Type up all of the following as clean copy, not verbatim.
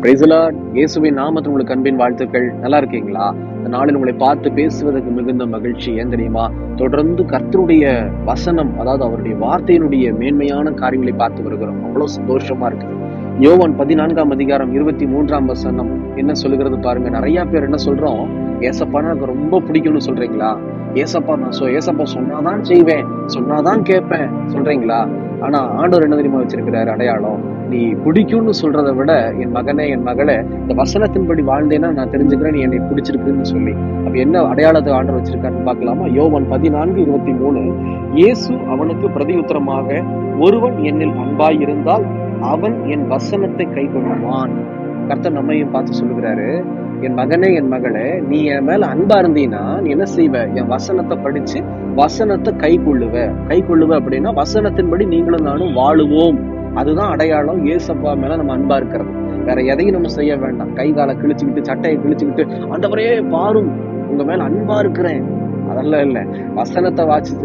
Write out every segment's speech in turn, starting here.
Praise the Lord. இயேசுவின் நாமத்தில் உங்களுக்கு அன்பின் வாழ்த்துக்கள். நல்லா இருக்கீங்களா? இந்த நாளில் உங்களை பார்த்து பேசுவதற்கு மிகுந்த மகிழ்ச்சி. ஏன் தெரியுமா? தொடர்ந்து கர்த்தருடைய வசனம், அதாவது அவருடைய வார்த்தையினுடைய மேன்மையான காரியங்களை பார்த்து வருகிறோம். அவ்வளவு சந்தோஷமா இருக்குது. யோவான் 14:23 என்ன சொல்லுகிறது பாருங்க. நிறைய பேர் என்ன சொல்றோம், ஏசப்பா எனக்கு ரொம்ப பிடிக்கும்னு சொல்றீங்களா? ஏசப்பா சொன்னாதான் செய்வேன், சொன்னாதான் கேட்பேன் சொல்றீங்களா? ஆனா ஆண்டவர் என்ன தெரியுமா வச்சிருக்கிறாரு அடையாளம்? நீ பிடிக்கும்னு சொல்றதை விட, என் மகனே என் மகளே, இந்த வசனத்தின்படி வாழ்ந்தேன்னா நான் தெரிஞ்சுக்கிறேன் நீ என்னை பிடிச்சிருக்குன்னு சொல்லி. அப்ப என்ன அடையாளத்தை ஆண்டவர் வச்சிருக்காருன்னு பார்க்கலாமா? யோவான் 14:23 இயேசு அவனுக்கு பிரதியுத்தரமாக, ஒருவன் என்னில் அன்பாய் இருந்தால் அவன் என் வசனத்தை கைக்கொள்ளுவான். கர்த்தர் நம்மையும் பார்த்து சொல்லுகிறாரு, என் மகனே என் மகளே, நீ என் மேல அன்பா இருந்தீன்னா நீ என்ன செய்வ? என் வசனத்தை படிச்சு வசனத்தை கை கொள்ளுவ அப்படின்னா வசனத்தின்படி நீங்களும் நானும் வாழுவோம். அதுதான் அடையாளம். ஏசப்பா மேல நம்ம அன்பா இருக்கிறது. வேற எதையும் நம்ம செய்ய வேண்டாம். கை காலை கிழிச்சுக்கிட்டு, சட்டையை கிழிச்சுக்கிட்டு, ஆண்டவரே பாரும் உங்க மேல அன்பா இருக்கிறேன், அதெல்லாம் இல்ல. வசனத்தை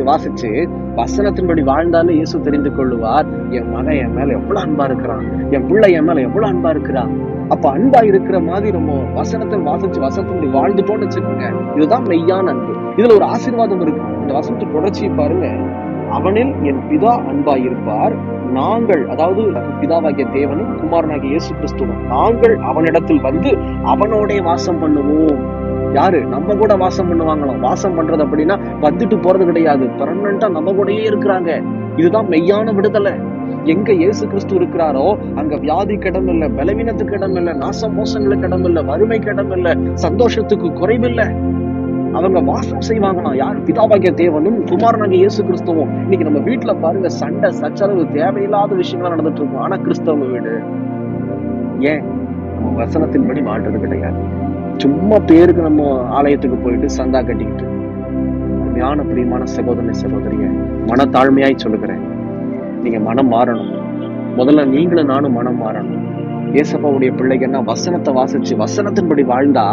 வாசிச்சு வசனத்தின்படி வாழ்ந்தாலும் இயேசு தெரிந்து கொள்ளுவார், என் மகன் என் மேல எவ்வளவு அன்பா இருக்கிறான், என் பிள்ளை என் மேல எவ்வளவு அன்பா இருக்கிறான். அப்ப அன்பா இருக்கிற மாதிரி நம்ம வசனத்தை வாசிச்சு வசனத்தின்படி வாழ்ந்துட்டோம்னு வச்சுக்கோங்க, இதுதான் மெய்யான அன்பு. இதுல ஒரு ஆசீர்வாதம் இருக்கு. இந்த வசனத்தை தொடர்ச்சியை பாருங்க. அவனில் என் பிதா அன்பாய் இருப்பார், நாங்கள், அதாவது பிதாவாகிய தேவனும் குமாரனாகிய இயேசு கிறிஸ்துவும், நாங்கள் அவனிடத்தில் வந்து அவனோட வாசம் பண்ணுவோம். யாரு? நம்ம கூட வாசம் பண்ணுவாங்களாம். வாசம் பண்றது அப்படின்னா வந்துட்டு போறது கிடையாது, பெர்மனண்டா நம்ம கூடயே இருக்கிறாங்க. இதுதான் மெய்யான விடுதலை. எங்க இயேசு கிறிஸ்து இருக்கிறாரோ அங்க வியாதிக்கு இடம் இல்லை, பலவீனத்துக்கு இடம் இல்லை, நாச மோசங்களுக்கு இடம் இல்லை, வறுமைக்கு இடம் இல்லை, சந்தோஷத்துக்கு குறைவில்லை. அவங்க வாசம் செய்வாங்கன்னா யார்? பிதாவாகிய தேவனும் குமாரனாகிய இயேசு கிறிஸ்துவும். இன்னைக்கு நம்ம வீட்டுல பாருங்க, சண்டை சச்சரவு, தேவையில்லாத விஷயங்களா நடந்துட்டு இருக்கும். ஆனா கிறிஸ்தவ வீடு ஏன்? நம்ம வசனத்தின்படி வாழ்றது கிடையாது. சும்மா பேருக்கு நம்ம ஆலயத்துக்கு போயிட்டு சந்தா கட்டிக்கிட்டு. அருமையான பிரியமான சகோதரிய, மனத்தாழ்மையாய் சொல்லுகிறேன், நீங்க மனம் மாறணும். முதல்ல நீங்களும் நானும் மனம் மாறணும். ஏசப்பாவுடைய பிள்ளைங்கன்னா வசனத்தை வாசிச்சு வசனத்தின்படி வாழ்ந்தா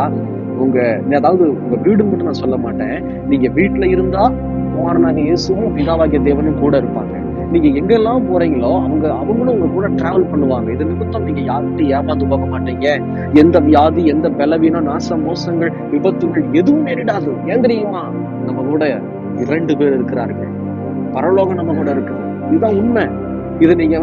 அதாவது உங்க வீடு மட்டும் நான் சொல்ல மாட்டேன், நீங்க வீட்டுல இருந்தா குமாரனாகிய இயேசுவும் பிதாவாகிய தேவனும் கூட இருப்பாங்க. நீங்க எங்கெல்லாம் போறீங்களோ அவங்களும் உங்க கூட டிராவல் பண்ணுவாங்க. இது நிமித்தம் நீங்க யார்கிட்டையும் ஏமாந்து போக மாட்டீங்க. எந்த வியாதி, எந்த பலவீனம், நாச மோசங்கள், விபத்துகள் எதுவும் நேரிடாது. ஏன் தெரியுமா? நம்ம கூட 2 பேர் இருக்கிறார்கள். பரலோகம் நம்ம கூட இருக்குது. இதுதான் உண்மை. இதை நீங்க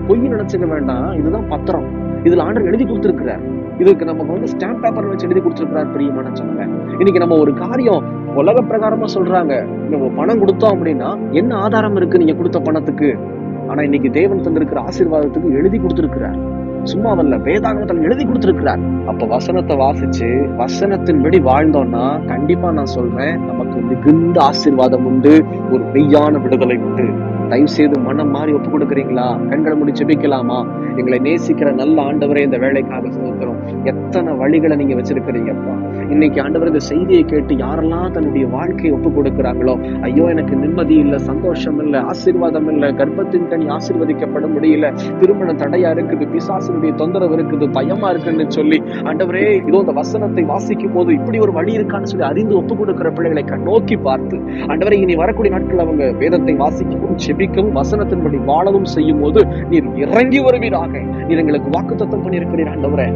பொய் நினைச்சுக்க வேண்டாம். இதுதான் பத்திரம். இதுல ஆண்டவர் எழுதி கொடுத்திருக்கிறார். இதுக்கு நமக்கு ஸ்டாம்ப் பேப்பர் வச்சு எழுதி கொடுத்திருக்கிறார். பிரியமான சொன்னாங்க, இன்னைக்கு நம்ம ஒரு காரியம் உலக பிரகாரமா சொல்றாங்க, நம்ம பணம் கொடுத்தோம் அப்படின்னா என்ன ஆதாரம் இருக்கு நீங்க கொடுத்த பணத்துக்கு? ஆனா இன்னைக்கு தேவன் தந்திருக்கிற ஆசீர்வாதத்துக்கு எழுதி கொடுத்திருக்கிறார். சும்மாவல்ல, வேதாகமத்தில் எழுதி கொடுத்திருக்கிறார். அப்ப வசனத்தை வாசிச்சு வசனத்தின்படி வாழ்ந்தோம்னா கண்டிப்பா நான் சொல்றேன், நமக்கு மிகுந்த ஆசீர்வாதம் உண்டு, ஒரு மெய்யான விடுதலை உண்டு. தயவு செய்து மனம் மாறி ஒப்பு கொடுக்குறீங்களா? கண்களை மூடி ஜெபிக்கலாமா? எங்களை நேசிக்கிற நல்ல ஆண்டவரே, இந்த வேலைக்காக ஸ்தோத்திரம். எத்தனை வழிகளை நீங்க வச்சிருக்கிறீங்கப்பா. இன்னைக்கு ஆண்டவர் இந்த செய்தியை கேட்டு யாரெல்லாம் தன்னுடைய வாழ்க்கையை ஒப்பு கொடுக்கிறாங்களோ, ஐயோ எனக்கு நிம்மதி இல்லை, சந்தோஷம் இல்லை, ஆசீர்வாதம் இல்லை, கர்ப்பத்தின் கனி ஆசீர்வதிக்கப்பட முடியல, திருமண தடையா இருக்குது, பிசாசினுடைய தொந்தரவு இருக்குது, பயமா இருக்குன்னு சொல்லி ஆண்டவரே இதோ இந்த வசனத்தை வாசிக்கும் போது இப்படி ஒரு வழி இருக்கான்னு சொல்லி அறிந்து ஒப்பு கொடுக்கிற பிள்ளைகளை நோக்கி பார்த்து, ஆண்டவரே இனி வரக்கூடிய நாட்கள் அவங்க வேதத்தை வாசிக்கவும் ஜெபிக்கவும் வசனத்தின்படி வாழவும் செய்யும் போது நீர் இறங்கி வருவீராக. நீர் எங்களுக்கு வாக்குத்தத்தம் பண்ணியிருக்கிறீர் ஆண்டவரே.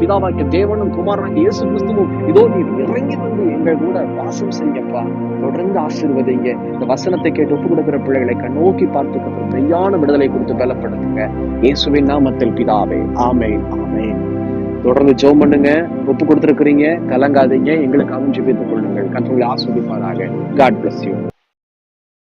பிதாவாகிய தேவனும் குமாரனாகிய இயேசு கிறிஸ்துவும் இதோ நீர் இறங்கி வந்து எங்கள் கூட வாசம் செய்யப்பா. தொடர்ந்து ஆசீர்வதிங்க. இந்த வசனத்தை கேட்டு ஒப்பு கொடுக்கிற பிள்ளைகளை நோக்கி பார்த்து மெய்யான விடுதலை கொடுத்து பலப்படுத்துங்க. இயேசுவின் நாமத்தில் பிதாவே, ஆமென், ஆமென். தொடர்ந்து ஜெபம் பண்ணுங்க. ஒப்பு கொடுத்திருக்கிறீங்க, கலங்காதீங்க. எங்களுக்காகவும் ஜெபித்துக் கொள்ளுங்கள். கர்த்தர் உங்களை ஆசீர்வதிப்பாராக. God bless you.